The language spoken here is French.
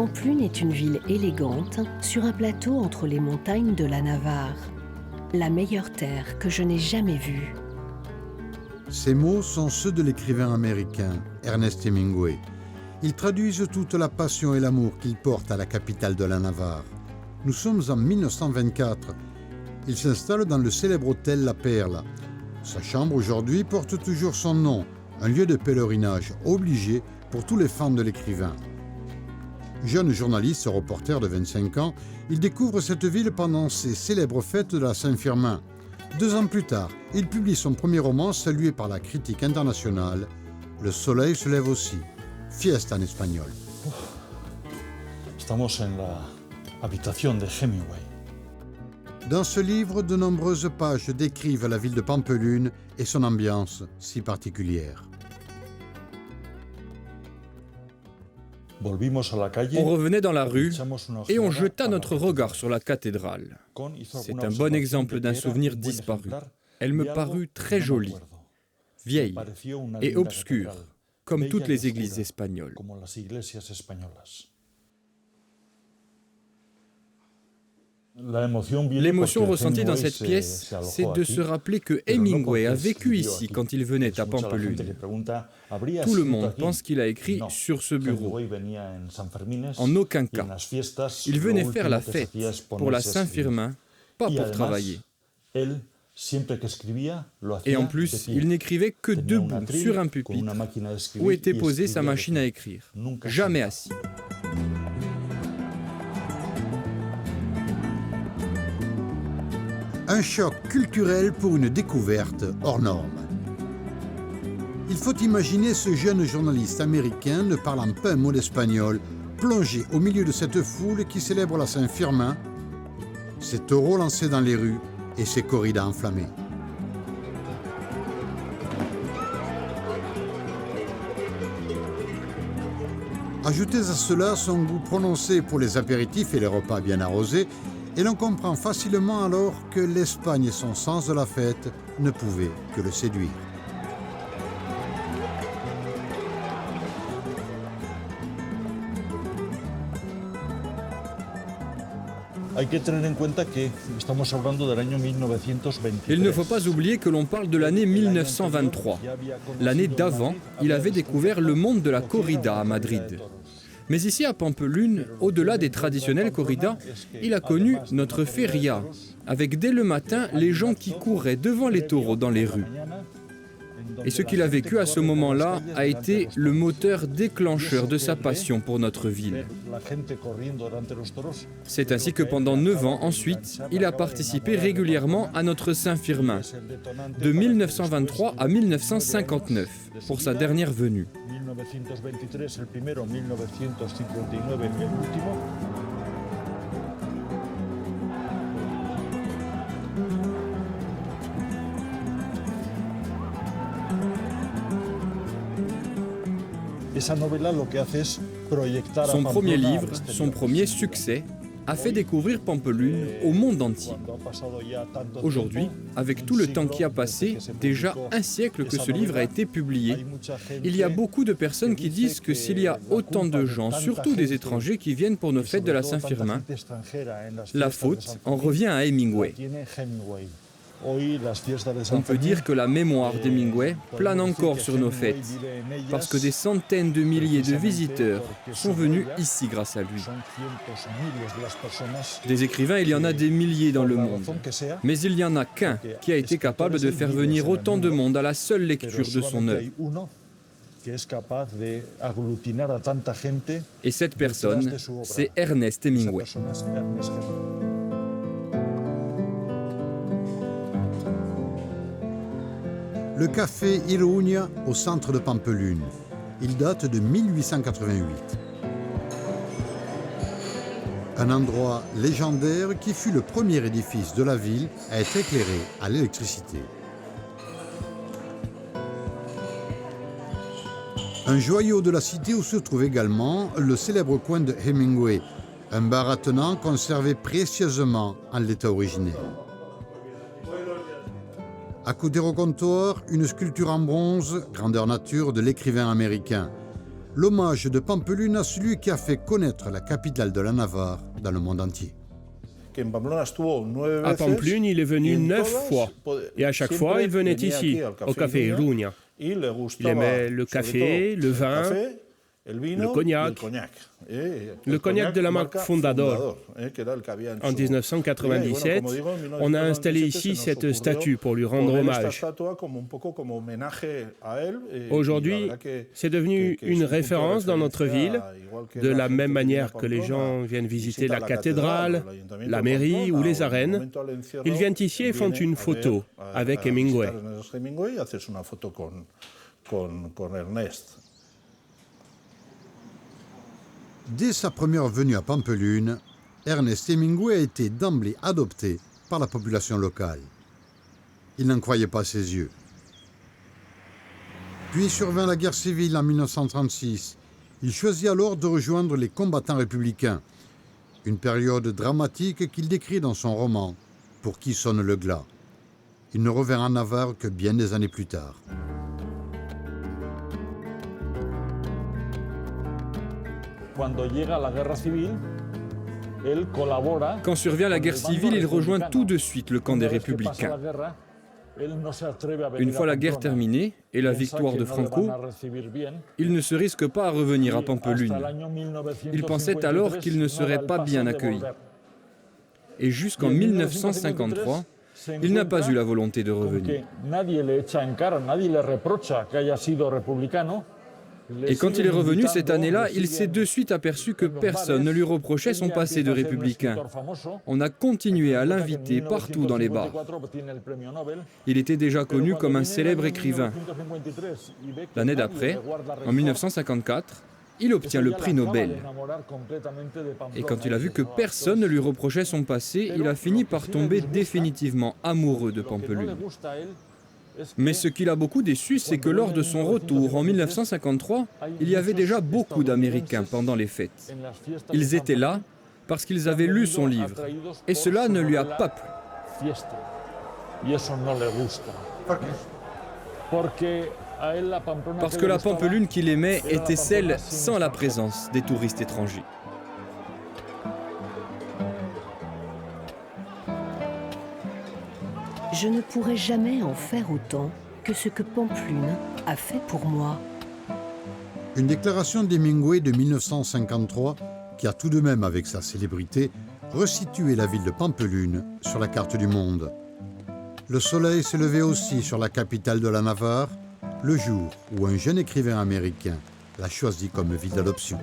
Pampelune est une ville élégante sur un plateau entre les montagnes de la Navarre. La meilleure terre que je n'ai jamais vue. Ces mots sont ceux de l'écrivain américain Ernest Hemingway. Ils traduisent toute la passion et l'amour qu'il porte à la capitale de la Navarre. Nous sommes en 1924. Il s'installe dans le célèbre hôtel La Perla. Sa chambre aujourd'hui porte toujours son nom, un lieu de pèlerinage obligé pour tous les fans de l'écrivain. Jeune journaliste, reporter de 25 ans, il découvre cette ville pendant ses célèbres fêtes de la Saint-Firmin. 2 ans plus tard, il publie son premier roman salué par la critique internationale, Le soleil se lève aussi, Fiesta en espagnol. Estamos en la habitación de Hemingway. Dans ce livre, de nombreuses pages décrivent la ville de Pampelune et son ambiance si particulière. On revenait dans la rue et on jeta notre regard sur la cathédrale. C'est un bon exemple d'un souvenir disparu. Elle me parut très jolie, vieille et obscure, comme toutes les églises espagnoles. L'émotion ressentie dans cette pièce, c'est de se rappeler que Hemingway a vécu ici quand il venait à Pampelune. Tout le monde pense qu'il a écrit sur ce bureau. En aucun cas. Il venait faire la fête pour la Saint-Firmin, pas pour travailler. Et en plus, il n'écrivait que debout sur un pupitre où était posée sa machine à écrire, jamais assis. Un choc culturel pour une découverte hors norme. Il faut imaginer ce jeune journaliste américain ne parlant pas un mot d'espagnol, plongé au milieu de cette foule qui célèbre la Saint-Firmin, ses taureaux lancés dans les rues et ses corridas enflammées. Ajoutez à cela son goût prononcé pour les apéritifs et les repas bien arrosés, et l'on comprend facilement alors que l'Espagne et son sens de la fête ne pouvaient que le séduire. Il ne faut pas oublier que l'on parle de l'année 1923. L'année d'avant, il avait découvert le monde de la corrida à Madrid. Mais ici à Pampelune, au-delà des traditionnelles corridas, il a connu notre feria, avec dès le matin les gens qui couraient devant les taureaux dans les rues. Et ce qu'il a vécu à ce moment-là a été le moteur déclencheur de sa passion pour notre ville. C'est ainsi que pendant 9 ans ensuite, il a participé régulièrement à notre Saint-Firmin, de 1923 à 1959, pour sa dernière venue. Son premier livre, son premier succès, a fait découvrir Pampelune au monde entier. Aujourd'hui, avec tout le temps qui a passé, déjà un siècle que ce livre a été publié, il y a beaucoup de personnes qui disent que s'il y a autant de gens, surtout des étrangers qui viennent pour nos fêtes de la Saint-Firmin, la faute en revient à Hemingway. On peut dire que la mémoire d'Hemingway plane encore sur nos fêtes, parce que des centaines de milliers de visiteurs sont venus ici grâce à lui. Des écrivains, il y en a des milliers dans le monde, mais il n'y en a qu'un qui a été capable de faire venir autant de monde à la seule lecture de son œuvre. Et cette personne, c'est Ernest Hemingway. Le café Iruña au centre de Pampelune. Il date de 1888. Un endroit légendaire qui fut le premier édifice de la ville à être éclairé à l'électricité. Un joyau de la cité où se trouve également le célèbre coin de Hemingway, un bar attenant conservé précieusement en l'état originel. Accouder au comptoir, une sculpture en bronze, grandeur nature de l'écrivain américain. l'hommage de Pampelune à celui qui a fait connaître la capitale de la Navarre dans le monde entier. À Pamplune, il est venu 9 fois. Et à chaque fois, il venait ici, au café Iruña. Il aimait le café, le vin, le cognac. Le cognac de la marque Fundador. En 1997, on a installé ici cette statue pour lui rendre hommage. Aujourd'hui, c'est devenu une référence dans notre ville, de la même manière que les gens viennent visiter la cathédrale, la mairie ou les arènes. Ils viennent ici et font une photo avec Hemingway. Dès sa première venue à Pampelune, Ernest Hemingway a été d'emblée adopté par la population locale. Il n'en croyait pas ses yeux. Puis survint la guerre civile en 1936. Il choisit alors de rejoindre les combattants républicains, une période dramatique qu'il décrit dans son roman « Pour qui sonne le glas ». Il ne revint en Navarre que bien des années plus tard. Quand survient la guerre civile, il rejoint tout de suite le camp des Républicains. Une fois la guerre terminée et la victoire de Franco, il ne se risque pas à revenir à Pampelune. Il pensait alors qu'il ne serait pas bien accueilli. Et jusqu'en 1953, il n'a pas eu la volonté de revenir. Et quand il est revenu cette année-là, il s'est de suite aperçu que personne ne lui reprochait son passé de républicain. On a continué à l'inviter partout dans les bars. Il était déjà connu comme un célèbre écrivain. L'année d'après, en 1954, il obtient le prix Nobel. Et quand il a vu que personne ne lui reprochait son passé, il a fini par tomber définitivement amoureux de Pampelune. Mais ce qui l'a beaucoup déçu, c'est que lors de son retour en 1953, il y avait déjà beaucoup d'Américains pendant les fêtes. Ils étaient là parce qu'ils avaient lu son livre. Et cela ne lui a pas plu. Parce que la Pampelune qu'il aimait était celle sans la présence des touristes étrangers. Je ne pourrai jamais en faire autant que ce que Pampelune a fait pour moi. Une déclaration d'Hemingway de 1953 qui a tout de même, avec sa célébrité, resitué la ville de Pampelune sur la carte du monde. Le soleil s'est levé aussi sur la capitale de la Navarre, le jour où un jeune écrivain américain l'a choisi comme ville d'adoption.